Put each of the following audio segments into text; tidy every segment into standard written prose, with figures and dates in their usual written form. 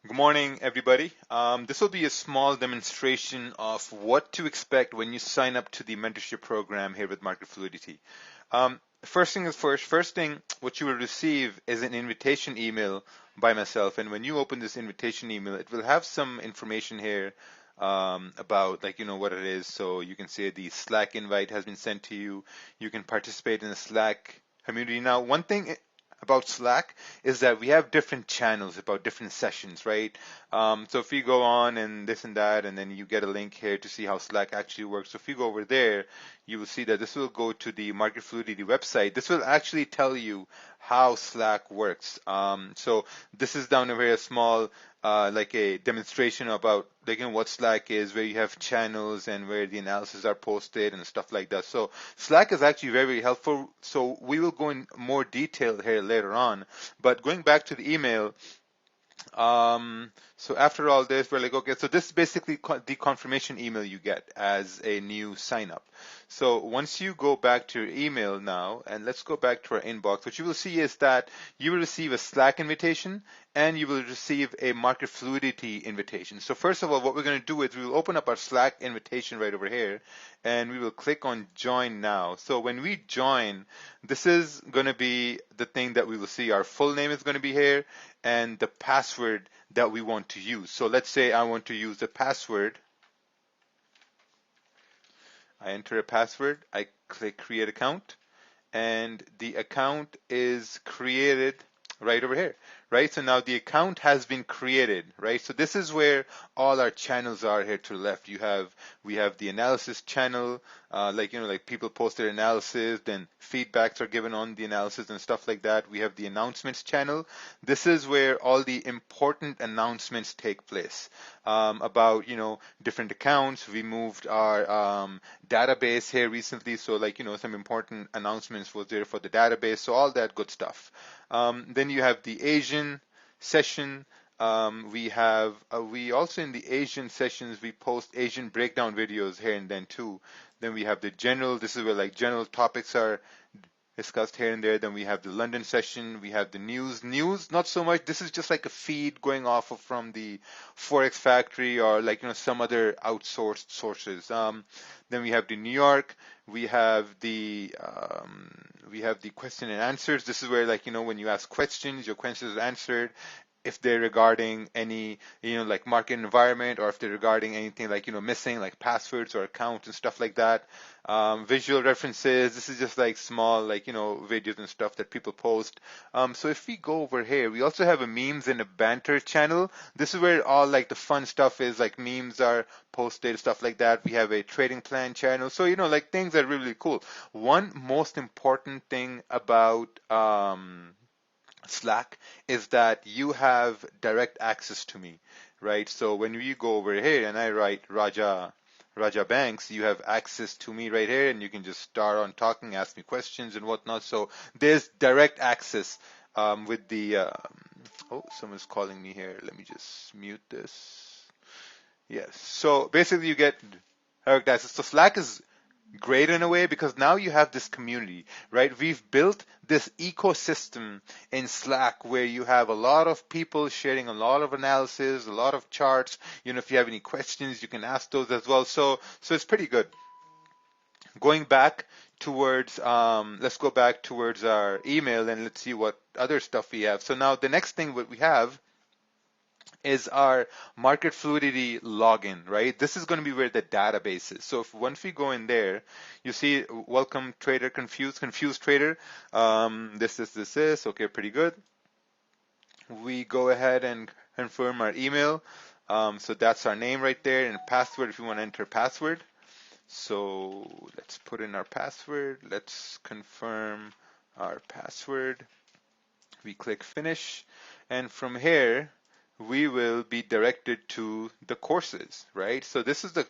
Good morning, everybody. This will be a small demonstration of what to expect when you sign up to the mentorship program here with Market Fluidity. First thing is first. First thing, what you will receive is an invitation email by myself, and when you open this invitation email, it will have some information here about what it is. So you can say the Slack invite has been sent to you. You can participate in the Slack community. Now, one thing about Slack is that we have different channels about different sessions, right? So if you go on and this and that, and then you get a link here to see how Slack actually works. So if you go over there, you will see that this will go to the Market Fluidity website. This will actually tell you how Slack works. So this is down over here, a small like a demonstration about what Slack is, where you have channels and where the analysis are posted and stuff like that. So Slack is actually very, very helpful. So we will go in more detail here later on. But going back to the email, so after all this, we're like, okay, so this is basically the confirmation email you get as a new sign up. So once you go back to your email now, and let's go back to our inbox, what you will see is that you will receive a Slack invitation and you will receive a Market Fluidity invitation. So first of all, what we're going to do is we will open up our Slack invitation right over here and we will click on join now. So when we join, this is going to be the thing that we will see. Our full name is going to be here and the password that we want to use. So let's say I want to use the password. I enter a password, I click create account, and the account is created right over here, right? So now the account has been created, right? So this is where all our channels are here to the left. We have the analysis channel, like people post their analysis, then feedbacks are given on the analysis and stuff like that. We have the announcements channel. This is where all the important announcements take place about different accounts. We moved our database here recently, so some important announcements was there for the database. So all that good stuff. Then you have the Asian session. We also in the Asian sessions we post Asian breakdown videos here and then too. Then we have the general. This is where general topics are discussed here and there. Then we have the London session. We have the news. News, not so much. This is just like a feed going off of from the Forex Factory or some other outsourced sources. Then we have the New York. We have the question and answers. This is where when you ask questions, your questions are answered if they're regarding any market environment or if they're regarding anything missing like passwords or accounts and stuff like that. Visual references, this is just small videos and stuff that people post. So if we go over here, we also have a memes and a banter channel. This is where all the fun stuff is, memes are posted, stuff like that. We have a trading plan channel, so things are really cool. One most important thing about Slack is that you have direct access to me, right? So when you go over here and I write Raja Banks, you have access to me right here, and you can just start on talking, ask me questions and whatnot. So there's direct access with the. Oh, someone's calling me here. Let me just mute this. Yes. So basically, you get direct access. So Slack is great in a way because now you have this community, right? We've built this ecosystem in Slack where you have a lot of people sharing a lot of analysis, a lot of charts. If you have any questions, you can ask those as well. So it's pretty good. Going back towards, let's go back towards our email and let's see what other stuff we have. So now the next thing what we have is our market fluidity login, right? This is going to be where the database is. So if once we go in there, you see welcome trader, confused trader. This. Okay, pretty good. We go ahead and confirm our email. So that's our name right there and password if you want to enter password. So let's put in our password. Let's confirm our password. We click finish. And from here, we will be directed to the courses, right? So this is the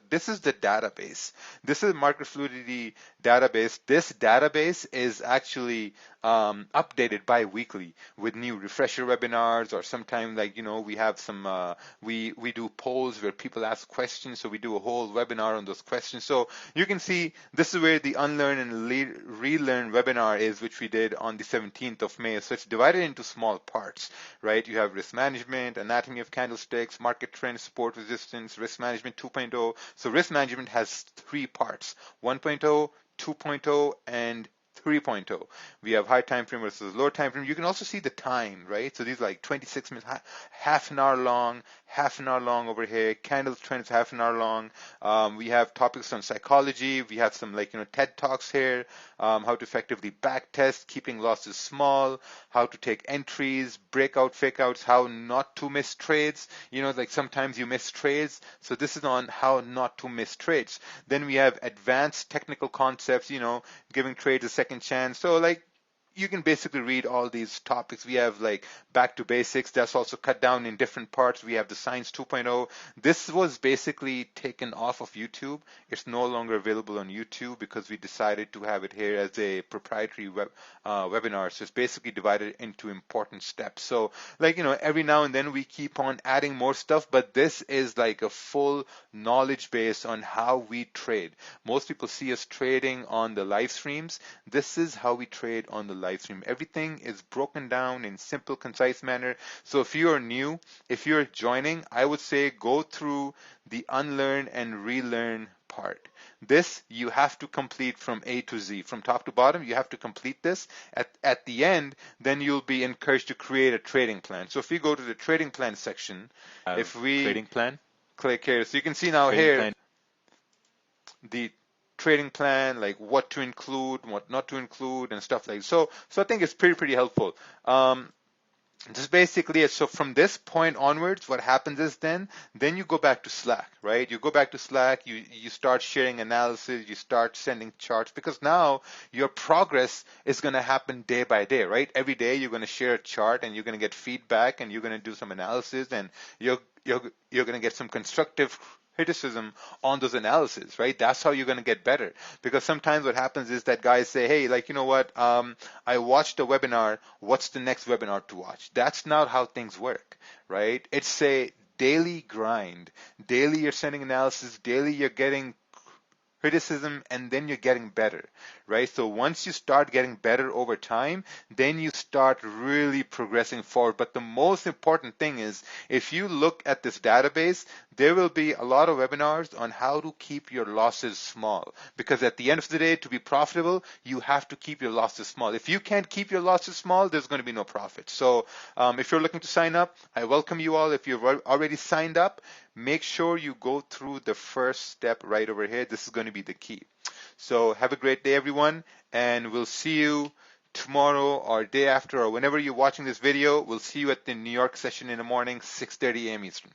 database. This is market fluidity database. This database is actually updated bi-weekly with new refresher webinars, or sometimes like we have some we do polls where people ask questions, so we do a whole webinar on those questions. So you can see this is where the unlearn and relearn webinar is, which we did on the 17th of May. So it's divided into small parts, right? You have risk management, anatomy of candlesticks, market trends, support resistance, risk management 2.0. So risk management has 3 parts: 1.0, 2.0, and 3.0. We have high time frame versus low time frame. You can also see the time, right? So these are like 26 minutes, half an hour long over here. Candle trends, half an hour long. We have topics on psychology. We have some like, TED Talks here, how to effectively back test, keeping losses small, how to take entries, breakout, fake outs, how not to miss trades. Like sometimes you miss trades. So this is on how not to miss trades. Then we have advanced technical concepts, giving trades a second chance. So like you can basically read all these topics. We have like back to basics. That's also cut down in different parts. We have the science 2.0. This was basically taken off of YouTube. It's no longer available on YouTube because we decided to have it here as a proprietary webinar. So it's basically divided into important steps. So like, every now and then we keep on adding more stuff, but this is like a full knowledge base on how we trade. Most people see us trading on the live streams. This is how we trade on the live stream. Everything is broken down in simple, concise manner. So if you're new, if you're joining, I would say go through the unlearn and relearn part. This you have to complete from A to Z, from top to bottom. You have to complete this. At the end, then you'll be encouraged to create a trading plan. So if we go to the trading plan section, if we trading plan, click here, so you can see now trading here plan. the trading plan, like what to include, what not to include, and stuff like that. So I think it's pretty helpful. Just basically it. So from this point onwards, what happens is then you go back to Slack, right? You go back to Slack, you start sharing analysis, you start sending charts, because now your progress is going to happen day by day, right? Every day you're going to share a chart and you're going to get feedback and you're going to do some analysis, and you're going to get some constructive criticism on those analysis, right? That's how you're going to get better. Because sometimes what happens is that guys say, hey, like, you know what? I watched a webinar. What's the next webinar to watch? That's not how things work, right? It's a daily grind. Daily you're sending analysis. Daily you're getting criticism, and then you're getting better, right? So once you start getting better over time, then you start really progressing forward. But the most important thing is, if you look at this database, there will be a lot of webinars on how to keep your losses small, because at the end of the day, to be profitable, you have to keep your losses small. If you can't keep your losses small, there's going to be no profit. So if you're looking to sign up, I welcome you all. If you've already signed up, make sure you go through the first step right over here. This is going to be the key. So have a great day, everyone, and we'll see you tomorrow or day after, or whenever you're watching this video. We'll see you at the New York session in the morning, 6:30 a.m. Eastern.